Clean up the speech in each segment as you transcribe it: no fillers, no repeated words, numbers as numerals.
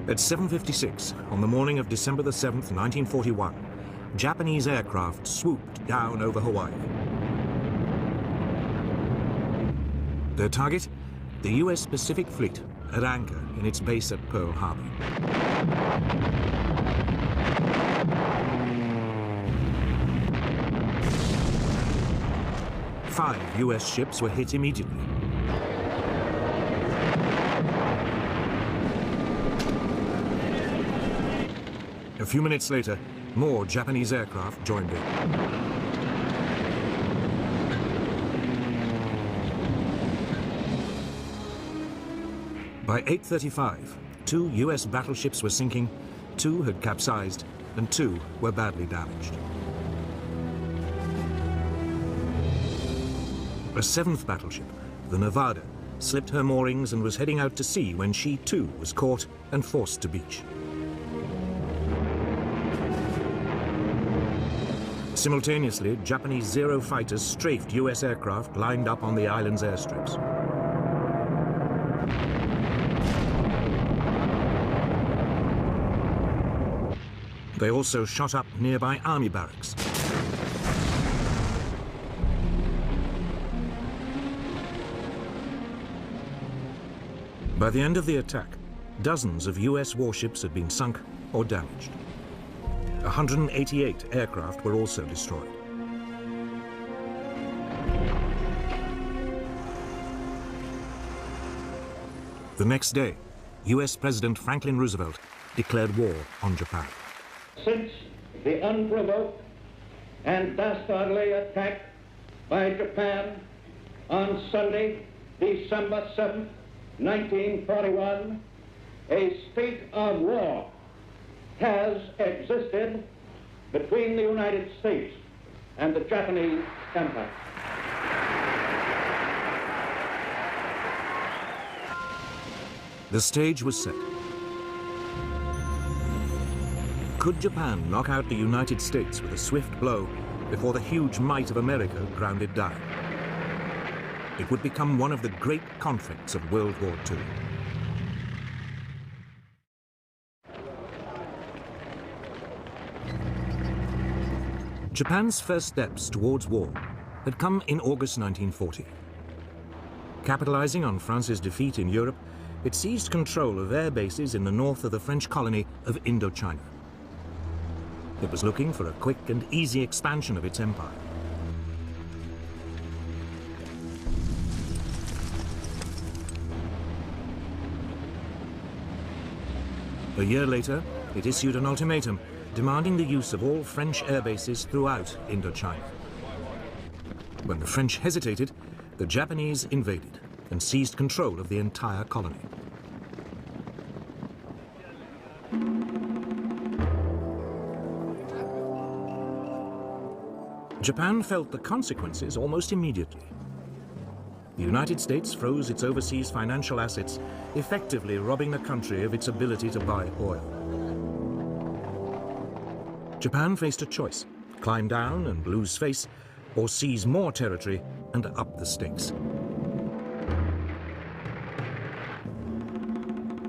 At 7:56 on the morning of December the 7th, 1941, Japanese aircraft swooped down over Hawaii. Their target? The US Pacific Fleet at anchor in its base at Pearl Harbor. Five US ships were hit immediately. A few minutes later, more Japanese aircraft joined in. By 8:35, 2 US battleships were sinking, 2 had capsized, and 2 were badly damaged. A 7th battleship, the Nevada, slipped her moorings and was heading out to sea when she too was caught and forced to beach. Simultaneously, Japanese Zero fighters strafed US aircraft lined up on the island's airstrips. They also shot up nearby army barracks. By the end of the attack, dozens of US warships had been sunk or damaged. 188 aircraft were also destroyed. The next day, US President Franklin Roosevelt declared war on Japan. Since the unprovoked and dastardly attack by Japan on Sunday, December 7th, 1941, a state of war has existed between the United States and the Japanese Empire. The stage was set. Could Japan knock out the United States with a swift blow before the huge might of America ground it down? It would become one of the great conflicts of World War II. Japan's first steps towards war had come in August 1940. Capitalizing on France's defeat in Europe, it seized control of air bases in the north of the French colony of Indochina. It was looking for a quick and easy expansion of its empire. A year later, it issued an ultimatum demanding the use of all French air bases throughout Indochina. When the French hesitated, the Japanese invaded and seized control of the entire colony. Japan felt the consequences almost immediately. The United States froze its overseas financial assets, effectively robbing the country of its ability to buy oil. Japan faced a choice: climb down and lose face, or seize more territory and up the stakes.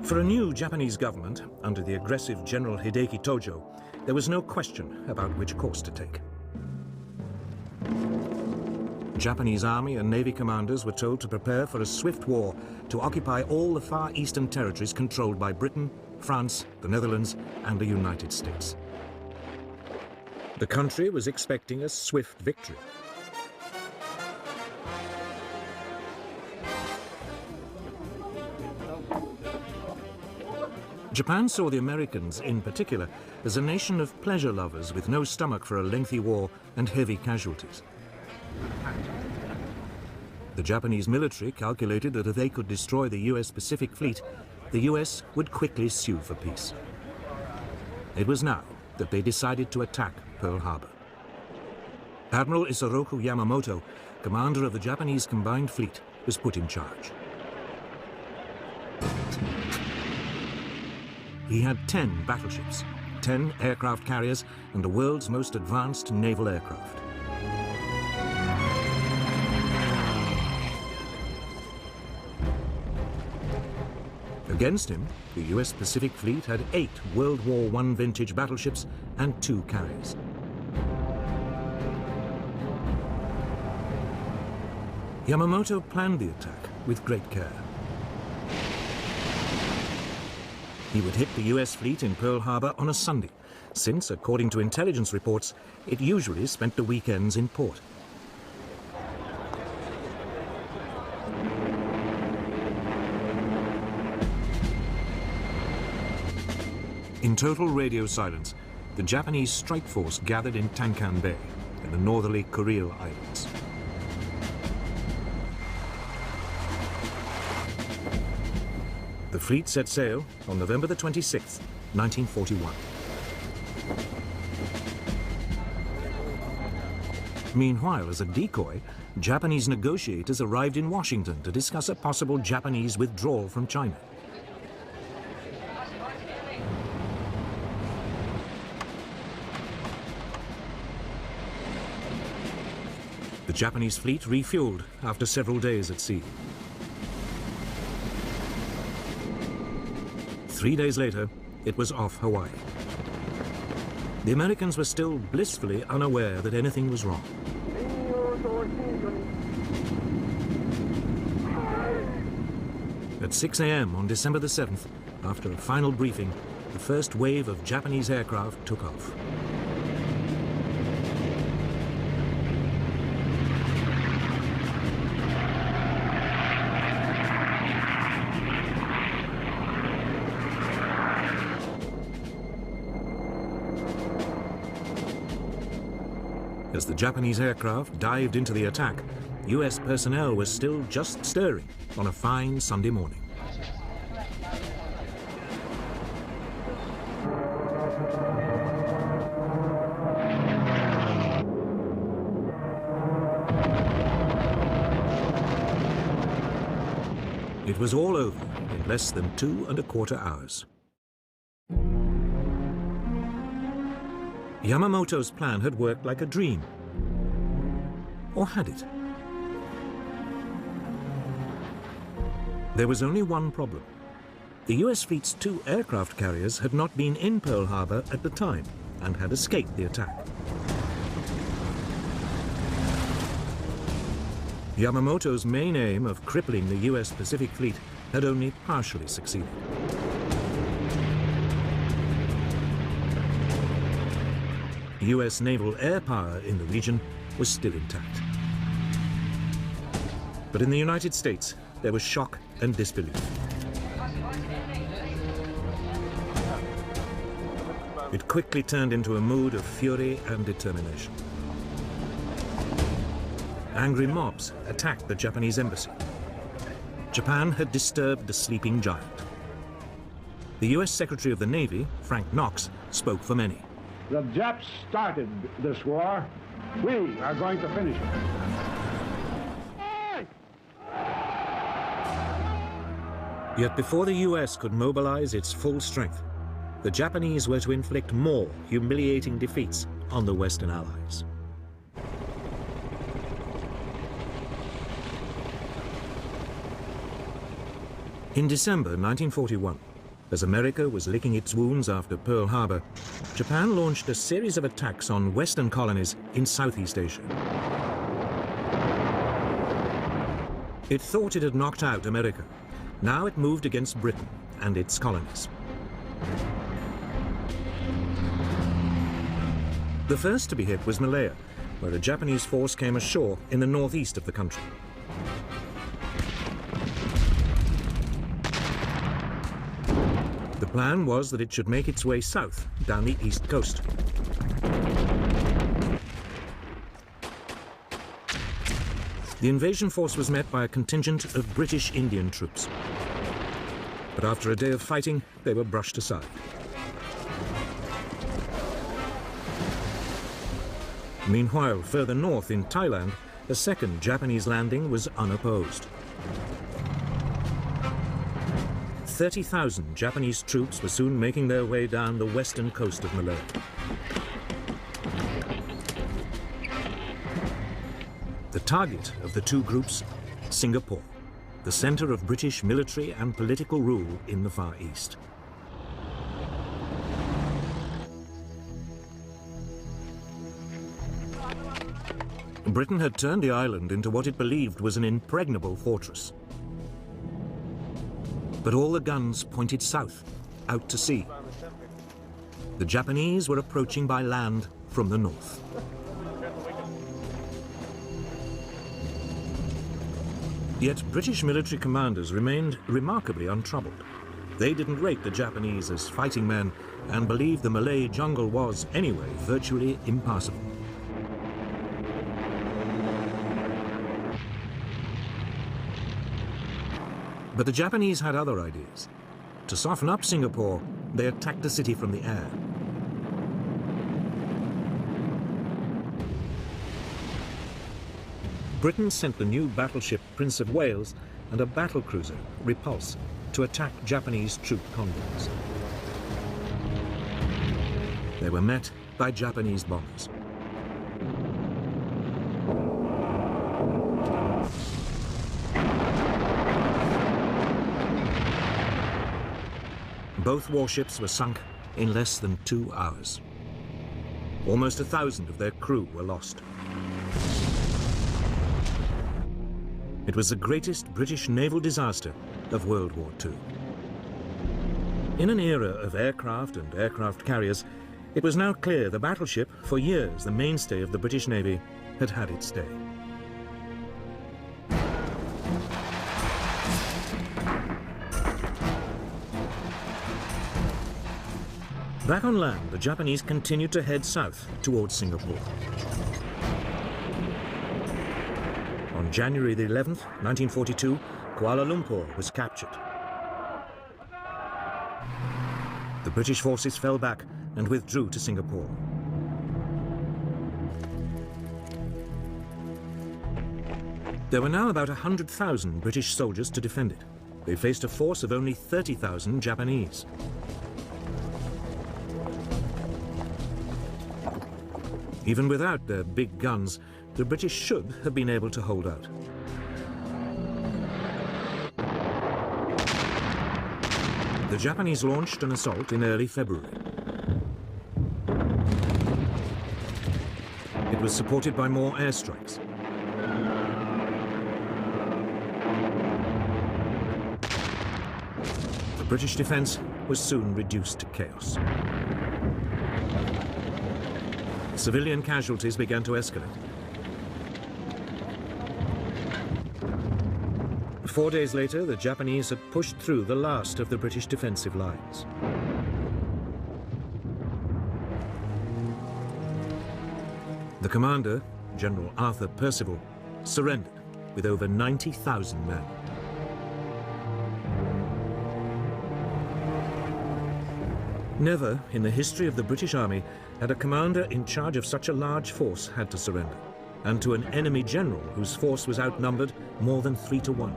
For a new Japanese government, under the aggressive General Hideki Tojo, there was no question about which course to take. Japanese Army and Navy commanders were told to prepare for a swift war to occupy all the far eastern territories controlled by Britain, France, the Netherlands, and the United States. The country was expecting a swift victory. Japan saw the Americans, in particular, as a nation of pleasure lovers with no stomach for a lengthy war and heavy casualties. The Japanese military calculated that if they could destroy the US Pacific Fleet, the US would quickly sue for peace. It was now that they decided to attack Pearl Harbor. Admiral Isoroku Yamamoto, commander of the Japanese Combined Fleet, was put in charge. He had 10 battleships, 10 aircraft carriers, and the world's most advanced naval aircraft. The Against him, the US Pacific Fleet had 8 World War I vintage battleships and 2 carriers. Yamamoto planned the attack with great care. He would hit the US fleet in Pearl Harbor on a Sunday, since, according to intelligence reports, it usually spent the weekends in port. In total radio silence, the Japanese strike force gathered in Tankan Bay, in the northerly Kuril Islands. The fleet set sail on November the 26th, 1941. Meanwhile, as a decoy, Japanese negotiators arrived in Washington to discuss a possible Japanese withdrawal from China. The Japanese fleet refueled after several days at sea. 3 days later, it was off Hawaii. The Americans were still blissfully unaware that anything was wrong. At 6 a.m. on December the 7th, after a final briefing, the first wave of Japanese aircraft took off. As the Japanese aircraft dived into the attack, US personnel were still just stirring on a fine Sunday morning. It was all over in less than 2¼ hours. Yamamoto's plan had worked like a dream. Or had it? There was only one problem. The US fleet's 2 aircraft carriers had not been in Pearl Harbor at the time and had escaped the attack. Yamamoto's main aim of crippling the US Pacific Fleet had only partially succeeded. US naval air power in the region was still intact. But in the United States, there was shock and disbelief. It quickly turned into a mood of fury and determination. Angry mobs attacked the Japanese embassy. Japan had disturbed the sleeping giant. The US Secretary of the Navy, Frank Knox, spoke for many. The Japs started this war. We are going to finish it. Yet before the US could mobilize its full strength, the Japanese were to inflict more humiliating defeats on the Western Allies. In December 1941, as America was licking its wounds after Pearl Harbor, Japan launched a series of attacks on Western colonies in Southeast Asia. It thought it had knocked out America. Now it moved against Britain and its colonies. The first to be hit was Malaya, where a Japanese force came ashore in the northeast of the country. The plan was that it should make its way south, down the east coast. The invasion force was met by a contingent of British Indian troops. But after a day of fighting, they were brushed aside. Meanwhile, further north in Thailand, a second Japanese landing was unopposed. 30,000 Japanese troops were soon making their way down the western coast of Malaya. The target of the 2 groups, Singapore, the center of British military and political rule in the Far East. Britain had turned the island into what it believed was an impregnable fortress. But all the guns pointed south, out to sea. The Japanese were approaching by land from the north. Yet British military commanders remained remarkably untroubled. They didn't rate the Japanese as fighting men and believed the Malay jungle was, anyway, virtually impassable. But the Japanese had other ideas. To soften up Singapore, they attacked the city from the air. Britain sent the new battleship Prince of Wales and a battlecruiser, Repulse, to attack Japanese troop convoys. They were met by Japanese bombers. Both warships were sunk in less than 2 hours. Almost 1,000 of their crew were lost. It was the greatest British naval disaster of World War II. In an era of aircraft and aircraft carriers, it was now clear the battleship, for years the mainstay of the British Navy, had had its day. Back on land, the Japanese continued to head south towards Singapore. On January the 11th, 1942, Kuala Lumpur was captured. The British forces fell back and withdrew to Singapore. There were now about 100,000 British soldiers to defend it. They faced a force of only 30,000 Japanese. Even without their big guns, the British should have been able to hold out. The Japanese launched an assault in early February. It was supported by more airstrikes. The British defense was soon reduced to chaos. Civilian casualties began to escalate. 4 days later, the Japanese had pushed through the last of the British defensive lines. The commander, General Arthur Percival, surrendered with over 90,000 men. Never in the history of the British Army had a commander in charge of such a large force had to surrender, and to an enemy general whose force was outnumbered more than 3 to 1.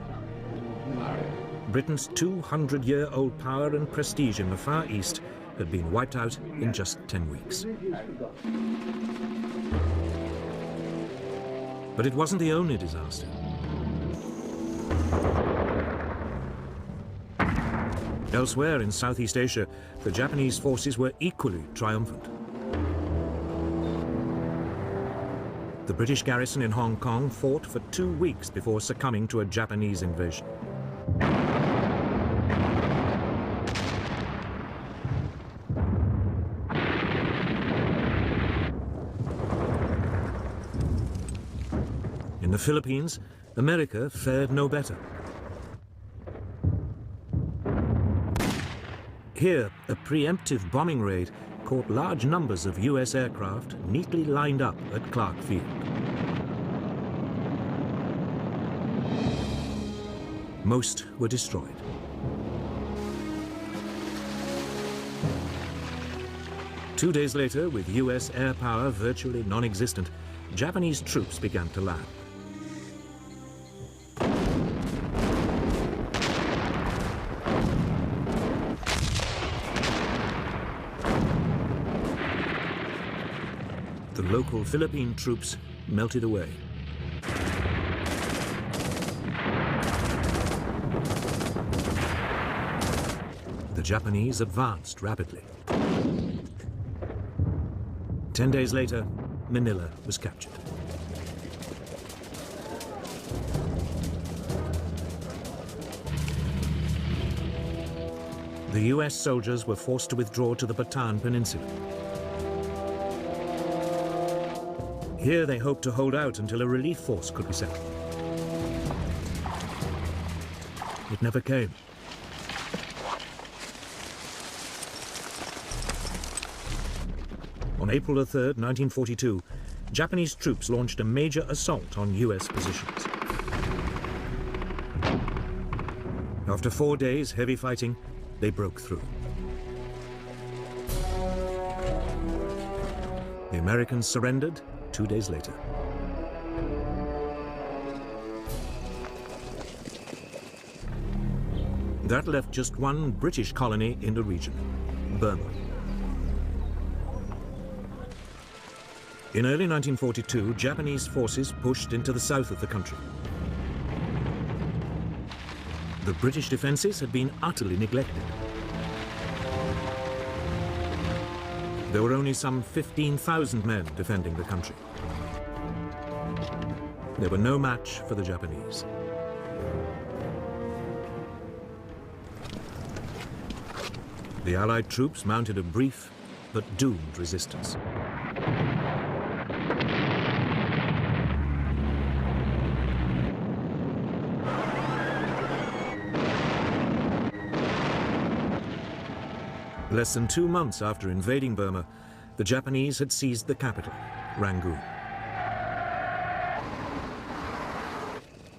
Britain's 200-year-old power and prestige in the Far East had been wiped out in just 10 weeks. But it wasn't the only disaster. Elsewhere in Southeast Asia, the Japanese forces were equally triumphant. The British garrison in Hong Kong fought for 2 weeks before succumbing to a Japanese invasion. In the Philippines, America fared no better. Here, a preemptive bombing raid caught large numbers of US aircraft neatly lined up at Clark Field. Most were destroyed. Two days later, with US air power virtually non-existent, Japanese troops began to land. The local Philippine troops melted away. Japanese advanced rapidly. 10 days later, Manila was captured. The US soldiers were forced to withdraw to the Bataan Peninsula. Here they hoped to hold out until a relief force could be sent. It never came. On April 3rd, 1942, Japanese troops launched a major assault on US positions. After 4 days heavy fighting, they broke through. The Americans surrendered 2 days later. That left just one British colony in the region, Burma. In early 1942, Japanese forces pushed into the south of the country. The British defenses had been utterly neglected. There were only some 15,000 men defending the country. They were no match for the Japanese. The Allied troops mounted a brief but doomed resistance. Less than 2 months after invading Burma, the Japanese had seized the capital, Rangoon.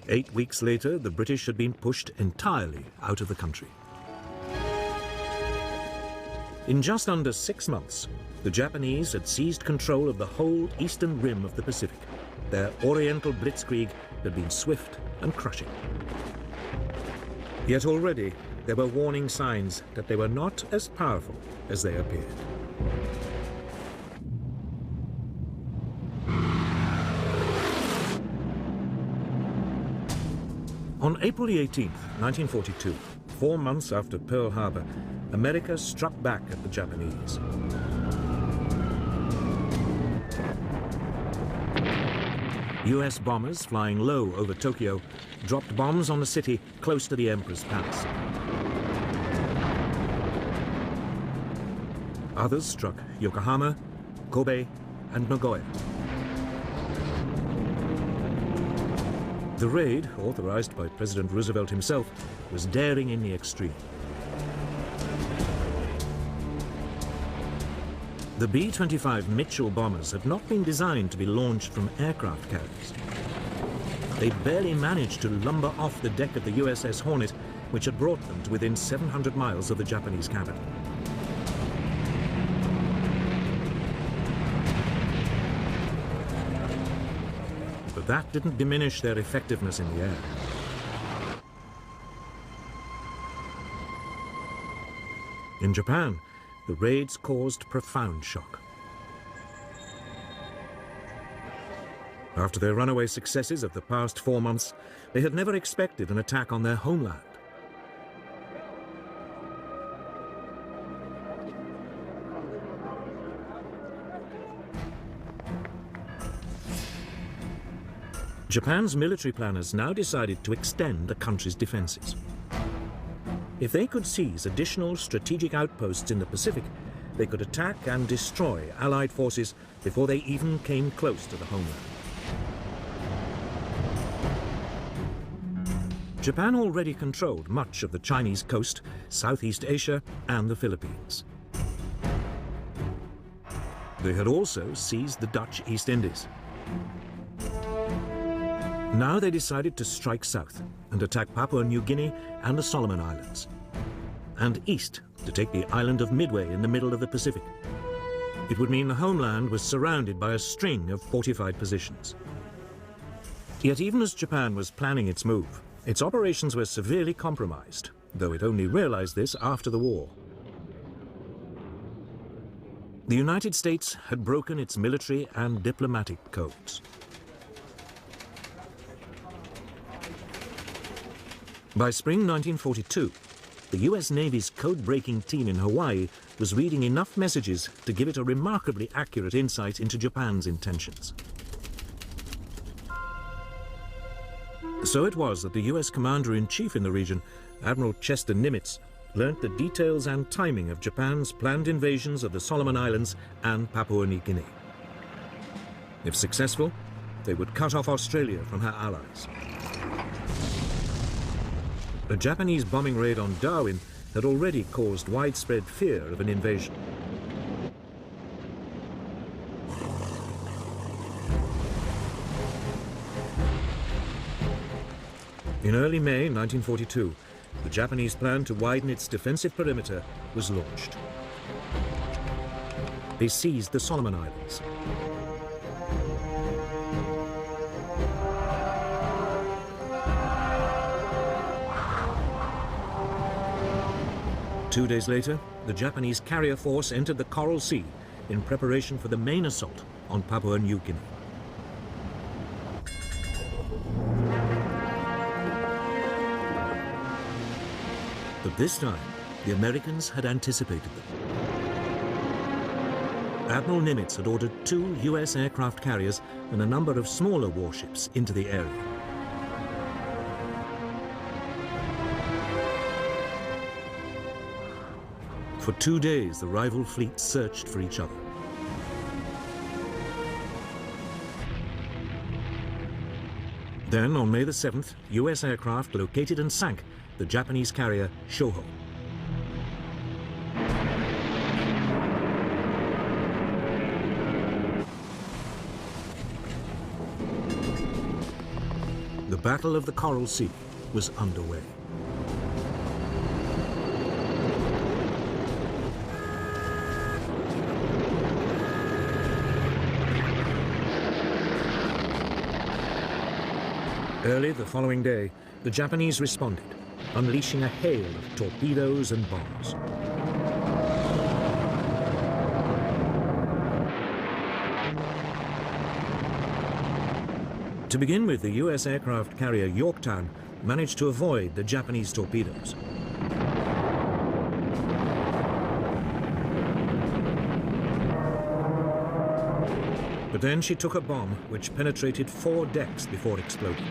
8 weeks later, the British had been pushed entirely out of the country. In just under 6 months, the Japanese had seized control of the whole eastern rim of the Pacific. Their Oriental blitzkrieg had been swift and crushing. Yet already, there were warning signs that they were not as powerful as they appeared. On April 18, 1942, 4 months after Pearl Harbor, America struck back at the Japanese. US bombers flying low over Tokyo dropped bombs on the city close to the Emperor's Palace. Others struck Yokohama, Kobe, and Nagoya. The raid, authorized by President Roosevelt himself, was daring in the extreme. The B-25 Mitchell bombers had not been designed to be launched from aircraft carriers. They barely managed to lumber off the deck of the USS Hornet, which had brought them to within 700 miles of the Japanese capital. But that didn't diminish their effectiveness in the air. In Japan, the raids caused profound shock. After their runaway successes of the past 4 months, they had never expected an attack on their homeland. Japan's military planners now decided to extend the country's defenses. If they could seize additional strategic outposts in the Pacific, they could attack and destroy Allied forces before they even came close to the homeland. Japan already controlled much of the Chinese coast, Southeast Asia, and the Philippines. They had also seized the Dutch East Indies. Now they decided to strike south and attack Papua New Guinea and the Solomon Islands, and east to take the island of Midway in the middle of the Pacific. It would mean the homeland was surrounded by a string of fortified positions. Yet even as Japan was planning its move, its operations were severely compromised, though it only realized this after the war. The United States had broken its military and diplomatic codes. By spring 1942, the US Navy's code-breaking team in Hawaii was reading enough messages to give it a remarkably accurate insight into Japan's intentions. So it was that the US Commander-in-Chief in the region, Admiral Chester Nimitz, learnt the details and timing of Japan's planned invasions of the Solomon Islands and Papua New Guinea. If successful, they would cut off Australia from her allies. A Japanese bombing raid on Darwin had already caused widespread fear of an invasion. In early May 1942, the Japanese plan to widen its defensive perimeter was launched. They seized the Solomon Islands. Two days later, the Japanese carrier force entered the Coral Sea in preparation for the main assault on Papua New Guinea. But this time, the Americans had anticipated them. Admiral Nimitz had ordered 2 US aircraft carriers and a number of smaller warships into the area. For 2 days, the rival fleets searched for each other. Then, on May the 7th, US aircraft located and sank the Japanese carrier Shoho. The Battle of the Coral Sea was underway. Early the following day, the Japanese responded, unleashing a hail of torpedoes and bombs. To begin with, the US aircraft carrier Yorktown managed to avoid the Japanese torpedoes. But then she took a bomb which penetrated 4 decks before exploding.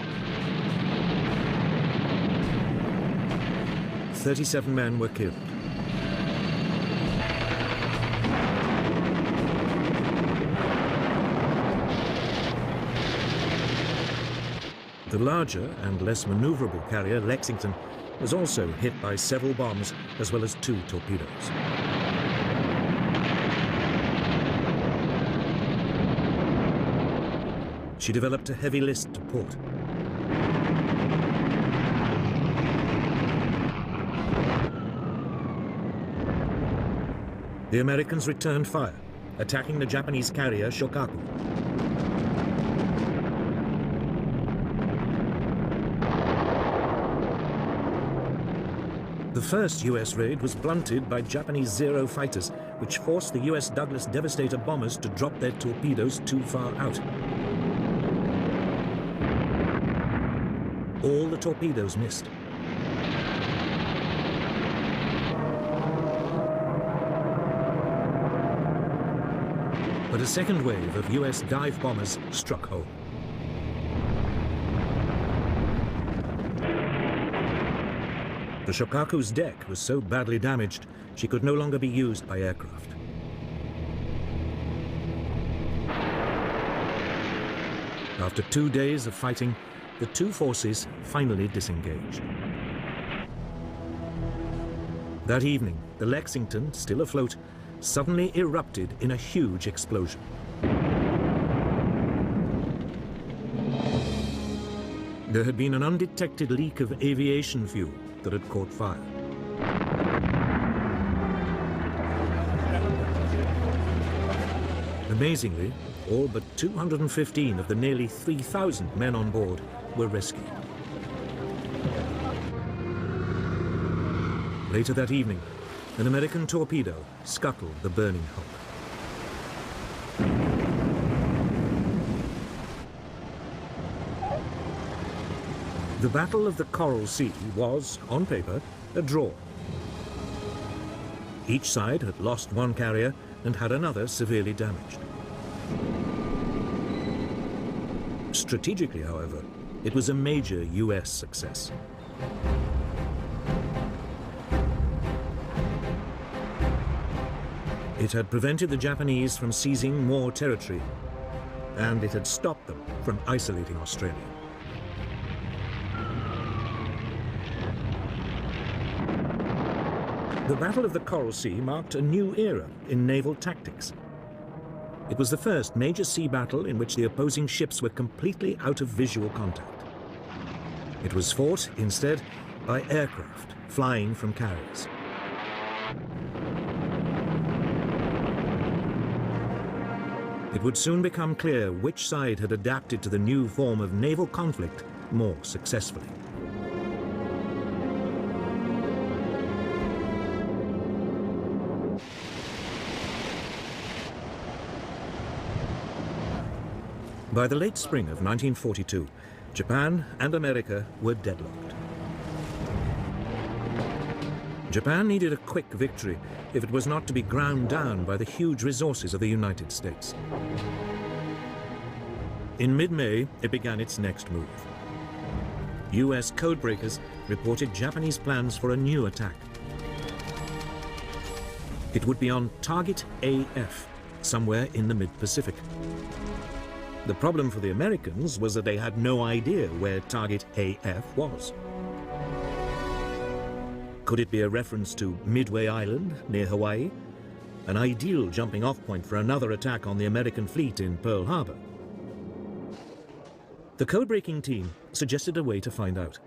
37 men were killed. The larger and less maneuverable carrier, Lexington, was also hit by several bombs as well as 2 torpedoes. She developed a heavy list to port. The Americans returned fire, attacking the Japanese carrier Shokaku. The first US raid was blunted by Japanese Zero fighters, which forced the US Douglas Devastator bombers to drop their torpedoes too far out. All the torpedoes missed. But a second wave of US dive bombers struck home. The Shokaku's deck was so badly damaged, she could no longer be used by aircraft. After 2 days of fighting, the 2 forces finally disengaged. That evening, the Lexington, still afloat, suddenly erupted in a huge explosion. There had been an undetected leak of aviation fuel that had caught fire. Amazingly, all but 215 of the nearly 3,000 men on board were rescued. Later that evening, an American torpedo scuttled the burning hulk. The Battle of the Coral Sea was, on paper, a draw. Each side had lost one carrier and had another severely damaged. Strategically, however, it was a major US success. It had prevented the Japanese from seizing more territory, and it had stopped them from isolating Australia. The Battle of the Coral Sea marked a new era in naval tactics. It was the first major sea battle in which the opposing ships were completely out of visual contact. It was fought, instead, by aircraft flying from carriers. It would soon become clear which side had adapted to the new form of naval conflict more successfully. By the late spring of 1942, Japan and America were deadlocked. Japan needed a quick victory if it was not to be ground down by the huge resources of the United States. In mid-May, it began its next move. US codebreakers reported Japanese plans for a new attack. It would be on Target AF, somewhere in the mid-Pacific. The problem for the Americans was that they had no idea where Target AF was. Could it be a reference to Midway Island near Hawaii? An ideal jumping-off point for another attack on the American fleet in Pearl Harbor? The code-breaking team suggested a way to find out.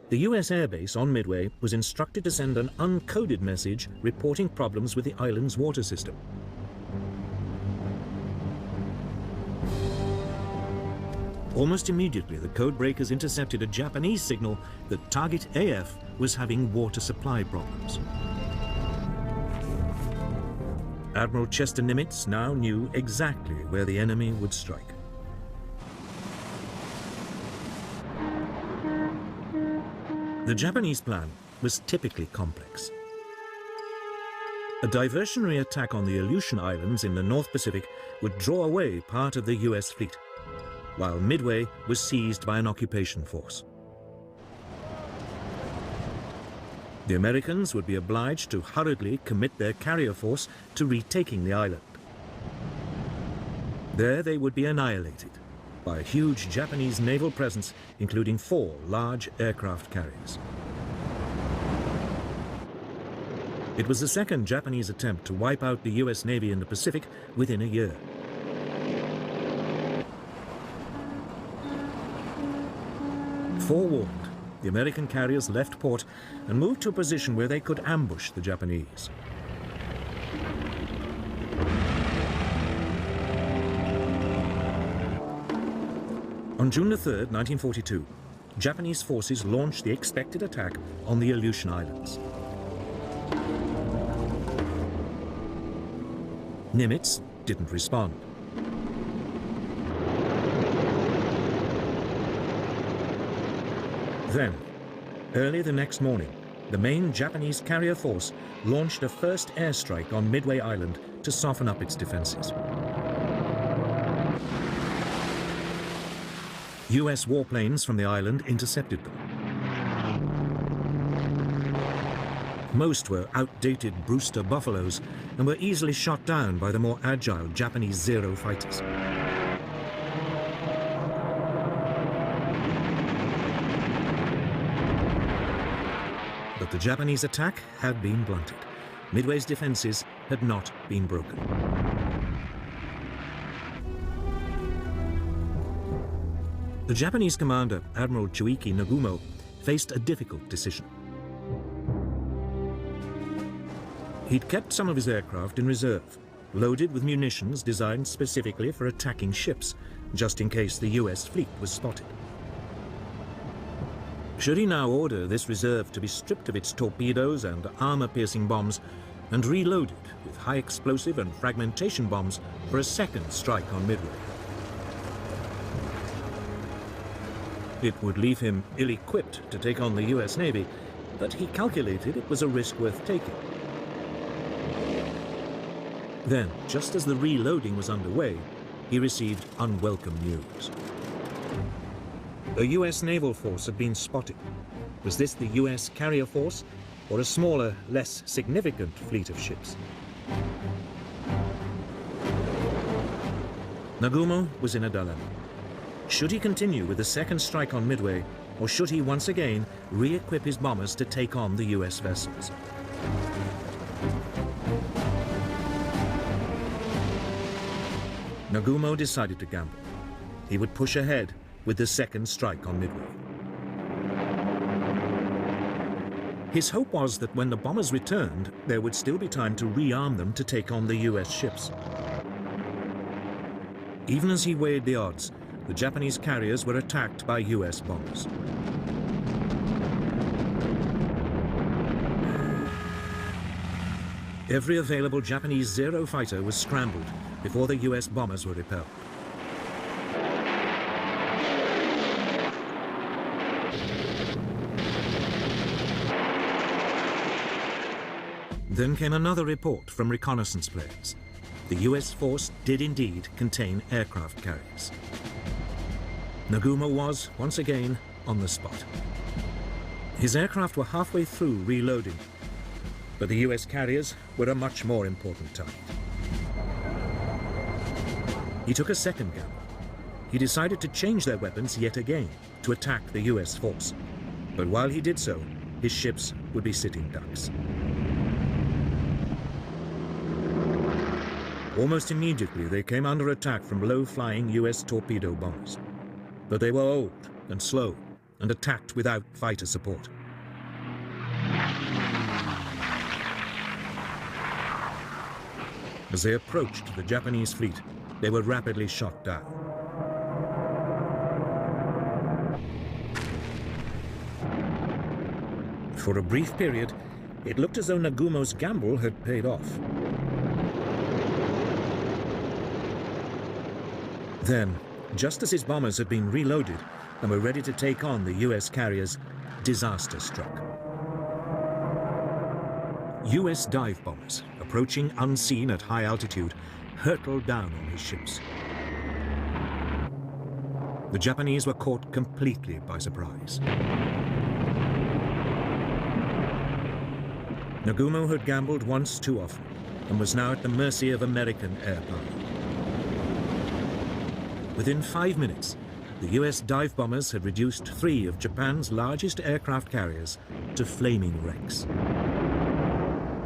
The US airbase on Midway was instructed to send an uncoded message reporting problems with the island's water system. Almost immediately, the code breakers intercepted a Japanese signal that Target AF was having water supply problems. Admiral Chester Nimitz now knew exactly where the enemy would strike. The Japanese plan was typically complex. A diversionary attack on the Aleutian Islands in the North Pacific would draw away part of the US fleet, while Midway was seized by an occupation force. The Americans would be obliged to hurriedly commit their carrier force to retaking the island. There they would be annihilated by a huge Japanese naval presence, including 4 large aircraft carriers. It was the second Japanese attempt to wipe out the US Navy in the Pacific within a year. Forewarned, the American carriers left port and moved to a position where they could ambush the Japanese. On June 3rd, 1942, Japanese forces launched the expected attack on the Aleutian Islands. Nimitz didn't respond. Then, early the next morning, the main Japanese carrier force launched a first airstrike on Midway Island to soften up its defenses. US warplanes from the island intercepted them. Most were outdated Brewster Buffaloes and were easily shot down by the more agile Japanese Zero fighters. But the Japanese attack had been blunted. Midway's defenses had not been broken. The Japanese commander, Admiral Chuiki Nagumo, faced a difficult decision. He'd kept some of his aircraft in reserve, loaded with munitions designed specifically for attacking ships, just in case the US fleet was spotted. Should he now order this reserve to be stripped of its torpedoes and armor-piercing bombs and reloaded with high-explosive and fragmentation bombs for a second strike on Midway? It would leave him ill-equipped to take on the US Navy, but he calculated it was a risk worth taking. Then, just as the reloading was underway, he received unwelcome news. A US naval force had been spotted. Was this the US carrier force, or a smaller, less significant fleet of ships? Nagumo was in a dilemma. Should he continue with the second strike on Midway, or should he once again re-equip his bombers to take on the US vessels? Nagumo decided to gamble. He would push ahead with the second strike on Midway. His hope was that when the bombers returned, there would still be time to rearm them to take on the US ships. Even as he weighed the odds, the Japanese carriers were attacked by US bombers. Every available Japanese Zero fighter was scrambled before the US bombers were repelled. Then came another report from reconnaissance planes. The US force did indeed contain aircraft carriers. Nagumo was, once again, on the spot. His aircraft were halfway through reloading, but the US carriers were a much more important target. He took a second gamble. He decided to change their weapons yet again to attack the US force. But while he did so, his ships would be sitting ducks. Almost immediately, they came under attack from low-flying US torpedo bombers. But they were old and slow and attacked without fighter support. As they approached the Japanese fleet, they were rapidly shot down. For a brief period, it looked as though Nagumo's gamble had paid off. Then, just as his bombers had been reloaded and were ready to take on the US carriers, disaster struck. US dive bombers, approaching unseen at high altitude, hurtled down on his ships. The Japanese were caught completely by surprise. Nagumo had gambled once too often and was now at the mercy of American air power. Within 5 minutes, the US dive bombers had reduced 3 of Japan's largest aircraft carriers to flaming wrecks.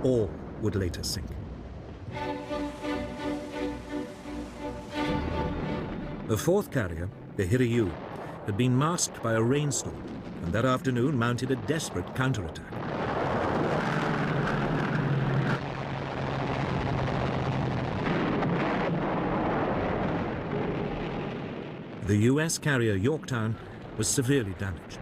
All would later sink. The fourth carrier, the Hiryu, had been masked by a rainstorm and that afternoon mounted a desperate counterattack. The US carrier Yorktown was severely damaged.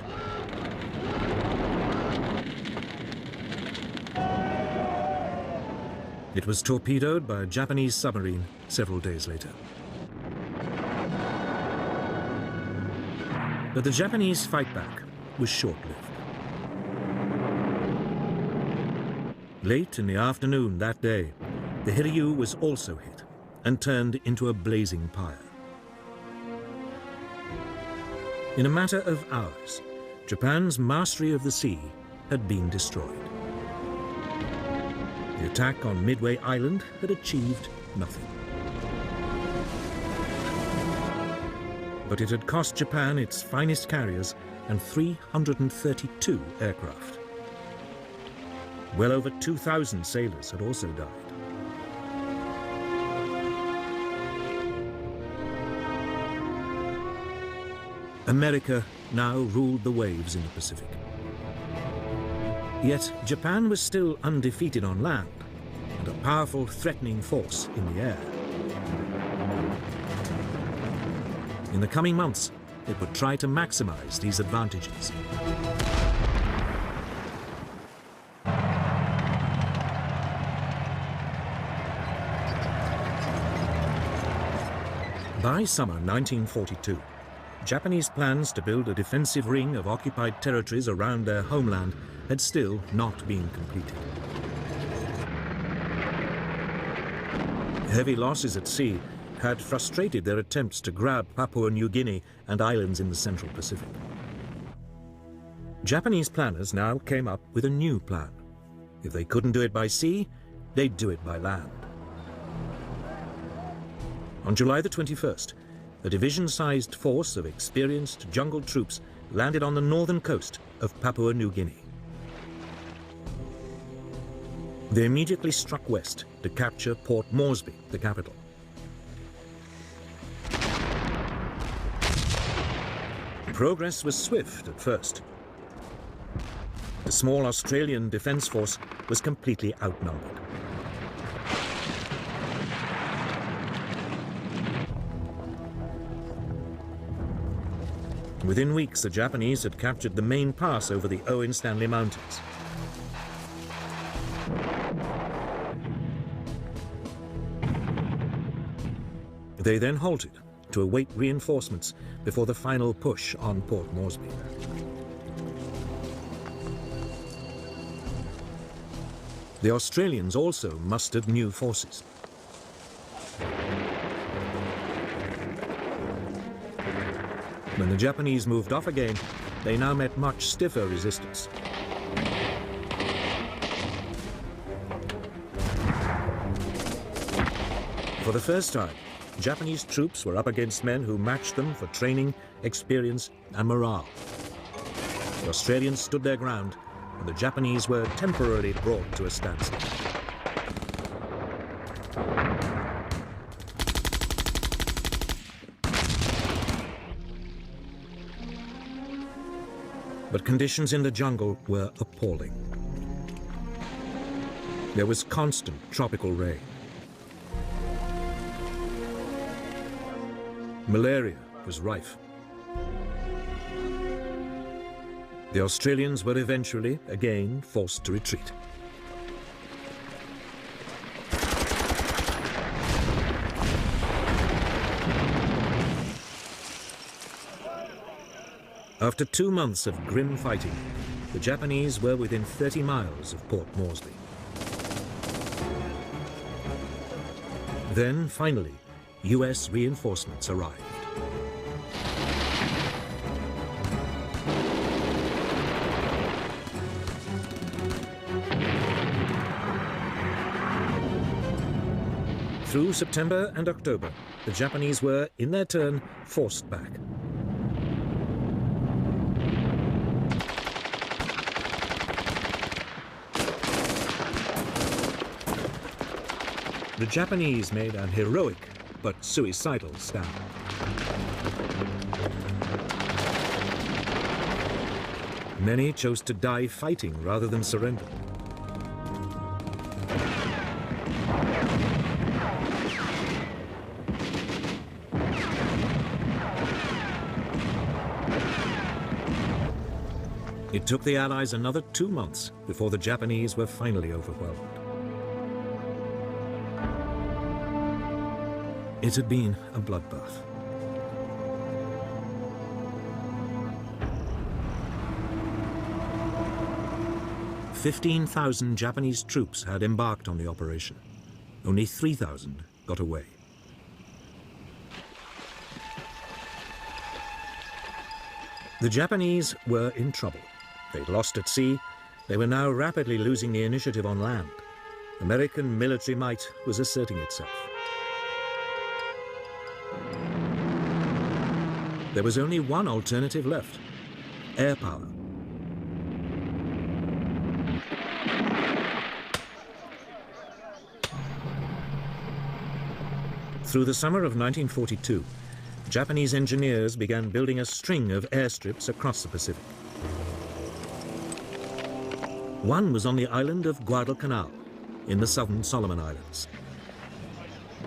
It was torpedoed by a Japanese submarine several days later. But the Japanese fight back was short-lived. Late in the afternoon that day, the Hiryu was also hit and turned into a blazing pyre. In a matter of hours, Japan's mastery of the sea had been destroyed. The attack on Midway Island had achieved nothing. But it had cost Japan its finest carriers and 332 aircraft. Well over 2,000 sailors had also died. America now ruled the waves in the Pacific. Yet Japan was still undefeated on land and a powerful threatening force in the air. In the coming months, it would try to maximize these advantages. By summer 1942, Japanese plans to build a defensive ring of occupied territories around their homeland had still not been completed. Heavy losses at sea had frustrated their attempts to grab Papua New Guinea and islands in the Central Pacific. Japanese planners now came up with a new plan. If they couldn't do it by sea, they'd do it by land. On July the 21st, a division-sized force of experienced jungle troops landed on the northern coast of Papua New Guinea. They immediately struck west to capture Port Moresby, the capital. Progress was swift at first. The small Australian defence force was completely outnumbered. Within weeks, the Japanese had captured the main pass over the Owen Stanley Mountains. They then halted to await reinforcements before the final push on Port Moresby. The Australians also mustered new forces. When the Japanese moved off again, they now met much stiffer resistance. For the first time, Japanese troops were up against men who matched them for training, experience, and morale. The Australians stood their ground, and the Japanese were temporarily brought to a standstill. But conditions in the jungle were appalling. There was constant tropical rain. Malaria was rife. The Australians were eventually, again, forced to retreat. After 2 months of grim fighting, the Japanese were within 30 miles of Port Moresby. Then, finally, US reinforcements arrived. Through September and October, the Japanese were, in their turn, forced back. The Japanese made an heroic but suicidal stand. Many chose to die fighting rather than surrender. It took the Allies another 2 months before the Japanese were finally overwhelmed. It had been a bloodbath. "15,000 Japanese troops had embarked on the operation. Only 3,000 got away. The Japanese were in trouble. They'd lost at sea. They were now rapidly losing the initiative on land. American military might was asserting itself. There was only one alternative left: air power. Through the summer of 1942, Japanese engineers began building a string of airstrips across the Pacific. One was on the island of Guadalcanal, in the southern Solomon Islands.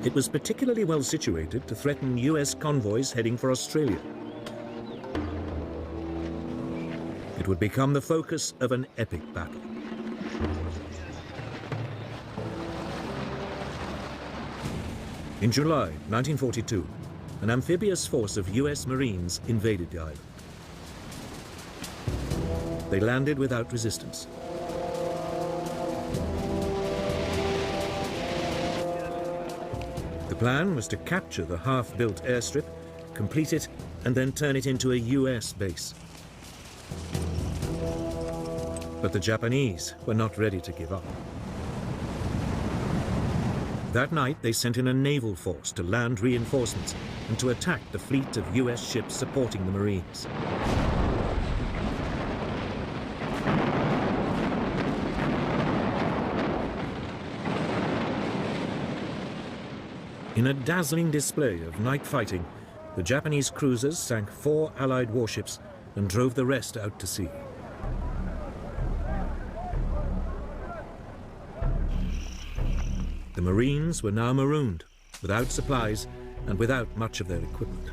It was particularly well situated to threaten US convoys heading for Australia. It would become the focus of an epic battle. In July 1942, an amphibious force of US Marines invaded the island. They landed without resistance. plan was to capture the half-built airstrip, complete it, and then turn it into a US base. But the Japanese were not ready to give up. That night, they sent in a naval force to land reinforcements and to attack the fleet of US ships supporting the Marines. In a dazzling display of night fighting, the Japanese cruisers sank 4 Allied warships and drove the rest out to sea. The Marines were now marooned, without supplies and without much of their equipment.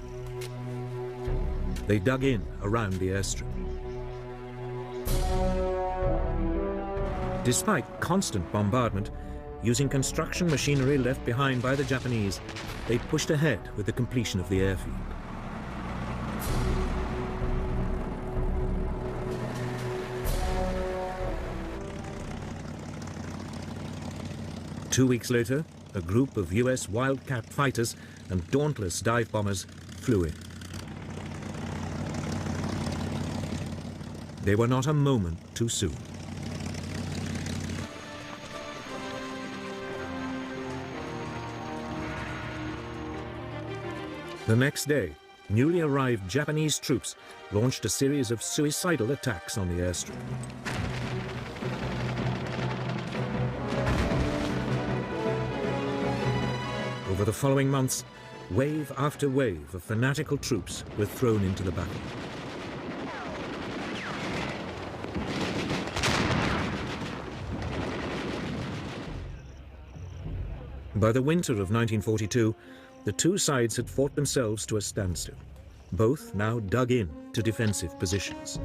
They dug in around the airstrip. Despite constant bombardment, using construction machinery left behind by the Japanese, they pushed ahead with the completion of the airfield. Two weeks later, a group of US Wildcat fighters and Dauntless dive bombers flew in. They were not a moment too soon. The next day, newly arrived Japanese troops launched a series of suicidal attacks on the airstrip. Over the following months, wave after wave of fanatical troops were thrown into the battle. By the winter of 1942, the two sides had fought themselves to a standstill, both now dug in to defensive positions.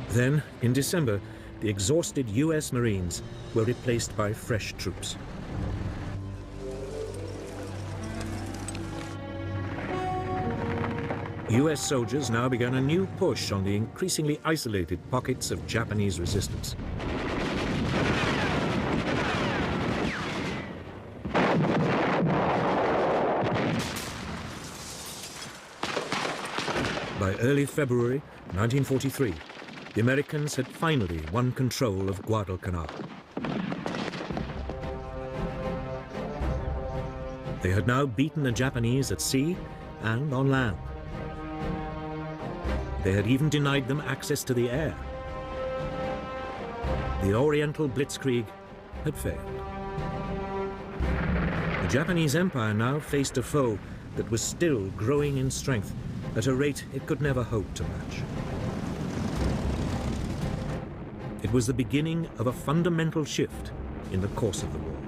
Then, in December, the exhausted US Marines were replaced by fresh troops. US soldiers now began a new push on the increasingly isolated pockets of Japanese resistance. By early February 1943, the Americans had finally won control of Guadalcanal. They had now beaten the Japanese at sea and on land. They had even denied them access to the air. The Oriental Blitzkrieg had failed. The Japanese Empire now faced a foe that was still growing in strength at a rate it could never hope to match. It was the beginning of a fundamental shift in the course of the war.